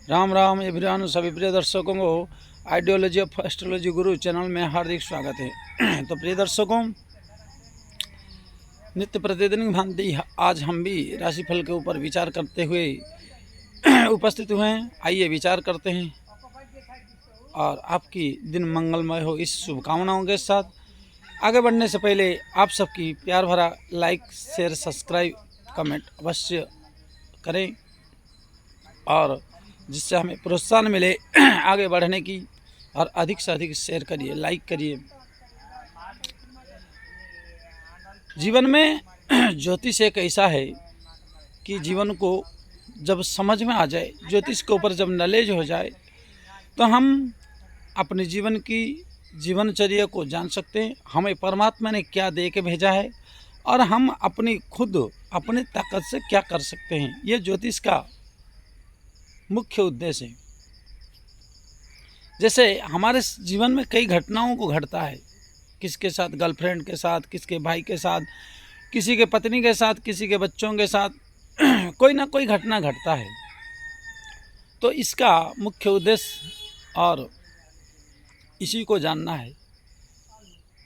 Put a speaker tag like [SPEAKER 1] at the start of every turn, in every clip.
[SPEAKER 1] Ram Ram everyone, सभी प्रिय दर्शकों को ideology of astrology Guru channel में हार्दिक स्वागत है। तो प्रिय दर्शकों, नित्य प्रतिदिन भांति आज हम भी राशिफल के ऊपर विचार करते हुए उपस्थित हुए हैं। आइए विचार करते हैं और आपकी दिन मंगलमय हो इस शुभकामनाओं के साथ। आगे बढ़ने से पहले आप सबकी प्यार भरा लाइक शेयर सब्सक्राइब कमेंट अवश्य करें और जिससे हमें प्रोत्साहन मिले आगे बढ़ने की। और अधिक से अधिक शेयर करिए, लाइक करिए। जीवन में ज्योतिष एक ऐसा है कि जीवन को जब समझ में आ जाए, ज्योतिष के ऊपर जब नॉलेज हो जाए, तो हम अपने जीवन की जीवनचर्या को जान सकते हैं। हमें परमात्मा ने क्या दे के भेजा है और हम अपनी खुद अपने ताकत से क्या कर सकते हैं, ये ज्योतिष का मुख्य उद्देश्य है। जैसे हमारे जीवन में कई घटनाओं को घटता है, किसके साथ, गर्लफ्रेंड के साथ, किसके भाई के साथ, किसी के पत्नी के साथ, किसी के बच्चों के साथ कोई ना कोई घटना घटता है। तो इसका मुख्य उद्देश्य और इसी को जानना है।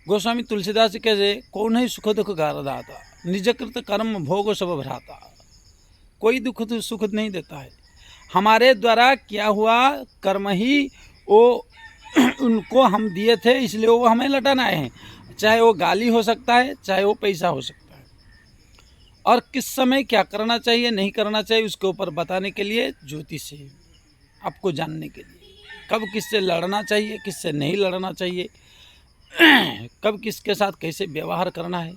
[SPEAKER 1] गोस्वामी तुलसीदास जी कहते, कौन ही सुख दुख गारदाता, निजकृत कर्म भोग सब भ्राता। कोई दुख सुख नहीं देता है, हमारे द्वारा किया हुआ कर्म ही वो उनको हम दिए थे, इसलिए वो हमें लौटाना है। चाहे वो गाली हो सकता है, चाहे वो पैसा हो सकता है। और किस समय क्या करना चाहिए नहीं करना चाहिए उसके ऊपर बताने के लिए ज्योतिष है, आपको जानने के लिए। कब किससे लड़ना चाहिए, किससे नहीं लड़ना चाहिए, कब किसके साथ कैसे व्यवहार करना है,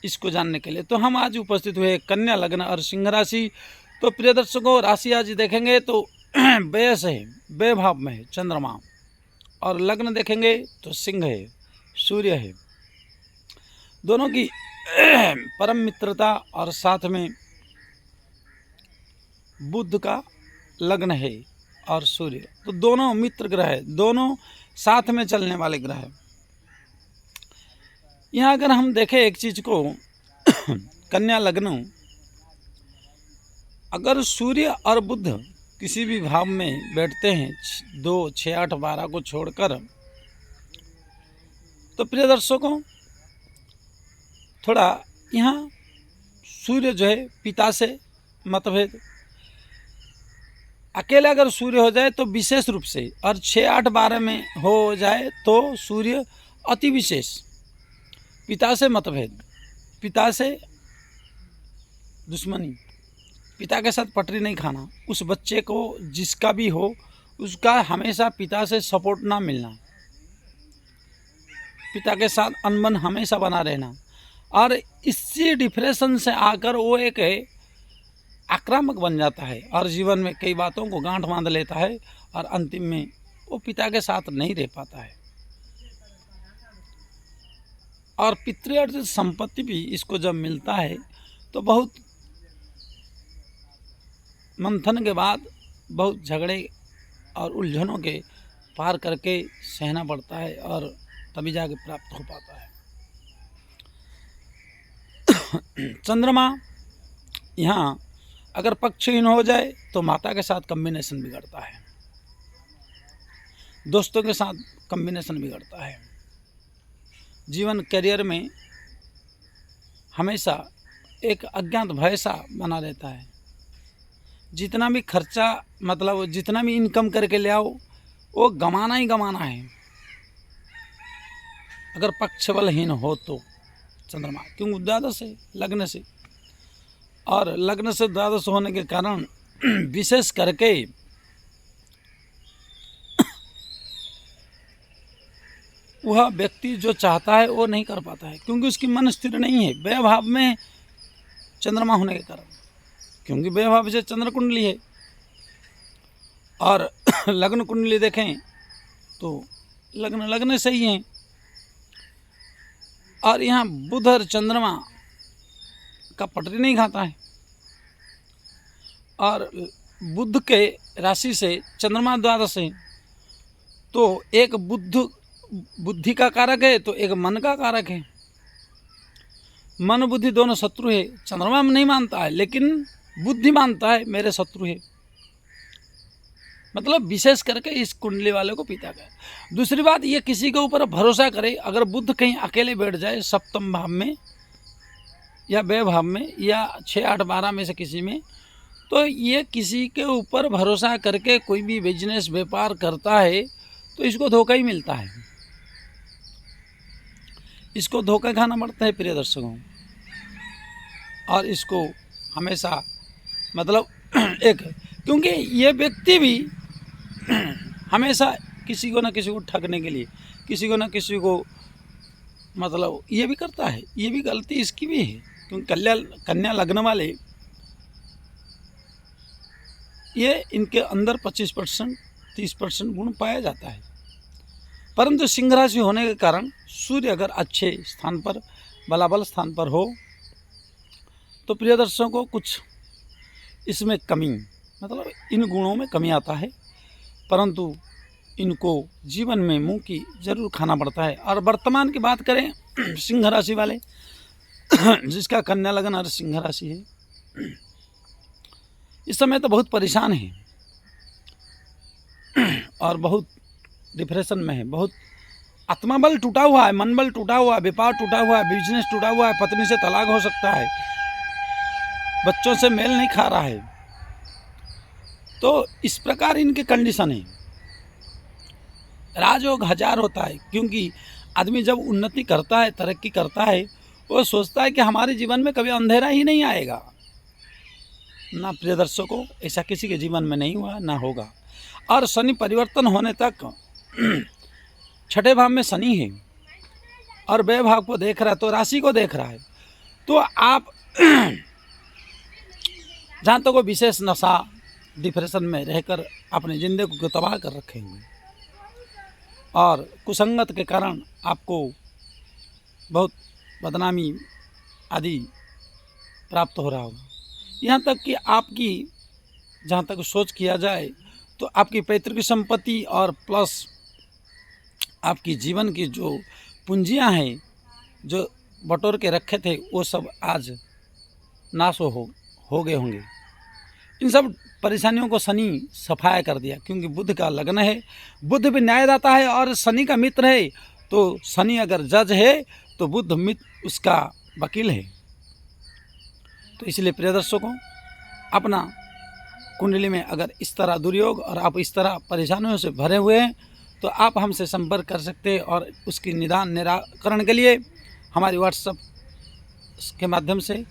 [SPEAKER 1] इसको जानने के लिए तो हम आज उपस्थित हुए कन्या लग्न और सिंह राशि। तो प्रिय दर्शकों, राशि आज देखेंगे तो व्यय से है, व्यय भाव में है चंद्रमा, और लग्न देखेंगे तो सिंह है, सूर्य है। दोनों की परम मित्रता और साथ में बुध का लग्न है और सूर्य, तो दोनों मित्र ग्रह है, दोनों साथ में चलने वाले ग्रह है। यहाँ अगर हम देखें एक चीज को, कन्या लग्न, अगर सूर्य और बुध किसी भी भाव में बैठते हैं 2, 6, 8, 12 को छोड़कर, तो प्रिय दर्शकों थोड़ा यहाँ सूर्य जो है पिता से मतभेद, अकेले अगर सूर्य हो जाए तो विशेष रूप से, और 6, 8, 12 में हो जाए तो सूर्य अति विशेष। पिता से मतभेद, पिता से दुश्मनी, पिता के साथ पटरी नहीं खाना, उस बच्चे को जिसका भी हो उसका हमेशा पिता से सपोर्ट ना मिलना, पिता के साथ अनबन हमेशा बना रहना, और इसी डिप्रेशन से आकर वो एक आक्रामक बन जाता है और जीवन में कई बातों को गांठ बांध लेता है और अंतिम में वो पिता के साथ नहीं रह पाता है। और पितृअर्जित संपत्ति भी इसको जब मिलता है तो बहुत मंथन के बाद, बहुत झगड़े और उलझनों के पार करके सहना पड़ता है और तभी जाके प्राप्त हो पाता है। चंद्रमा यहाँ अगर पक्षहीन हो जाए तो माता के साथ कम्बिनेशन बिगड़ता है, दोस्तों के साथ कम्बिनेशन बिगड़ता है, जीवन करियर में हमेशा एक अज्ञात भय सा बना रहता है। जितना भी खर्चा, मतलब जितना भी इनकम करके ले आओ वो गमाना ही गमाना है अगर पक्ष बलहीन हो तो। चंद्रमा क्योंकि द्वादश है लग्न से, और लग्न से द्वादश होने के कारण विशेष करके वह व्यक्ति जो चाहता है वो नहीं कर पाता है, क्योंकि उसकी मन स्थिर नहीं है व्यय भाव में चंद्रमा होने के कारण, क्योंकि व्यय भाव से चंद्र कुंडली है। और लग्न कुंडली देखें तो लग्न सही है, और यहाँ बुध और चंद्रमा का पटरी नहीं खाता है, और बुध के राशि से चंद्रमा द्वादश है, तो एक बुद्धि का कारक है तो एक मन का कारक है। मन बुद्धि दोनों शत्रु है। चंद्रमा नहीं मानता है लेकिन बुद्धि मानता है मेरे शत्रु है। मतलब विशेष करके इस कुंडली वाले को पिता का। दूसरी बात, ये किसी के ऊपर भरोसा करे, अगर बुध कहीं अकेले बैठ जाए सप्तम भाव में या व्यय भाव में या 6, 8, 12 में से किसी में, तो ये किसी के ऊपर भरोसा करके कोई भी बिजनेस व्यापार करता है तो इसको धोखा ही मिलता है, इसको धोखा खाना पड़ता है प्रिय दर्शकों। और इसको हमेशा मतलब क्योंकि ये व्यक्ति भी हमेशा किसी को ना किसी को ठगने के लिए, किसी को ना किसी को मतलब ये भी करता है, ये भी गलती इसकी भी है, क्योंकि कन्या लग्न वाले ये इनके अंदर 25%, 30% गुण पाया जाता है। परंतु सिंह राशि होने के कारण सूर्य अगर अच्छे स्थान पर, बलाबल स्थान पर हो, तो प्रिय दर्शकों को कुछ इसमें कमी, मतलब इन गुणों में कमी आता है, परंतु इनको जीवन में मुंह की जरूर खाना पड़ता है। और वर्तमान की बात करें सिंह राशि वाले जिसका कन्या लग्न और सिंह राशि है, इस समय तो बहुत परेशान है और बहुत डिप्रेशन में है, बहुत आत्माबल टूटा हुआ है, मनबल टूटा हुआ है, व्यापार टूटा हुआ है, बिजनेस टूटा हुआ है, पत्नी से तलाक हो सकता है, बच्चों से मेल नहीं खा रहा है। तो इस प्रकार इनकी कंडीशन है। राजयोग 1000 होता है, क्योंकि आदमी जब उन्नति करता है, तरक्की करता है, वो सोचता है कि हमारे जीवन में कभी अंधेरा ही नहीं आएगा। ना प्रिय दर्शकों, ऐसा किसी के जीवन में नहीं हुआ, ना होगा। और शनि परिवर्तन होने तक 6ठे भाव में शनि है और व्यय भाव को देख रहा है, तो राशि को देख रहा है, तो आप जहाँ तक वो विशेष नशा, डिप्रेशन में रहकर अपनी जिंदगी को तबाह कर रखेंगे और कुसंगत के कारण आपको बहुत बदनामी आदि प्राप्त हो रहा होगा। यहाँ तक कि आपकी जहाँ तक सोच किया जाए तो आपकी पैतृक संपत्ति और प्लस आपकी जीवन की जो पूंजियाँ हैं, जो बटोर के रखे थे, वो सब आज नाश हो गए होंगे। इन सब परेशानियों को शनि सफाया कर दिया, क्योंकि बुध का लग्न है, बुध भी न्यायदाता है और शनि का मित्र है। तो शनि अगर जज है तो बुध मित्र उसका वकील है। तो इसलिए प्रिय दर्शकों, अपना कुंडली में अगर इस तरह दुर्योग और आप इस तरह परेशानियों से भरे हुए हैं, तो आप हमसे संपर्क कर सकते हैं और उसकी निराकरण के लिए हमारी व्हाट्सएप के माध्यम से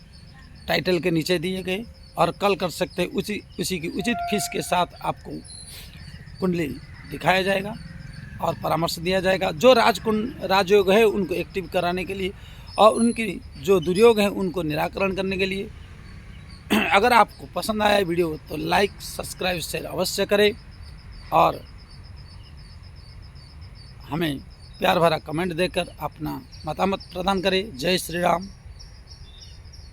[SPEAKER 1] टाइटल के नीचे दिए गए और कॉल कर सकते हैं। उसी की उचित फीस के साथ आपको कुंडली दिखाया जाएगा और परामर्श दिया जाएगा। जो राजयोग है उनको एक्टिव कराने के लिए और उनकी जो दुर्योग है उनको निराकरण करने के लिए। अगर आपको पसंद आया वीडियो तो लाइक, सब्सक्राइब, शेयर अवश्य करें और हमें प्यार भरा कमेंट देकर अपना मतामत प्रदान करें। जय श्री राम।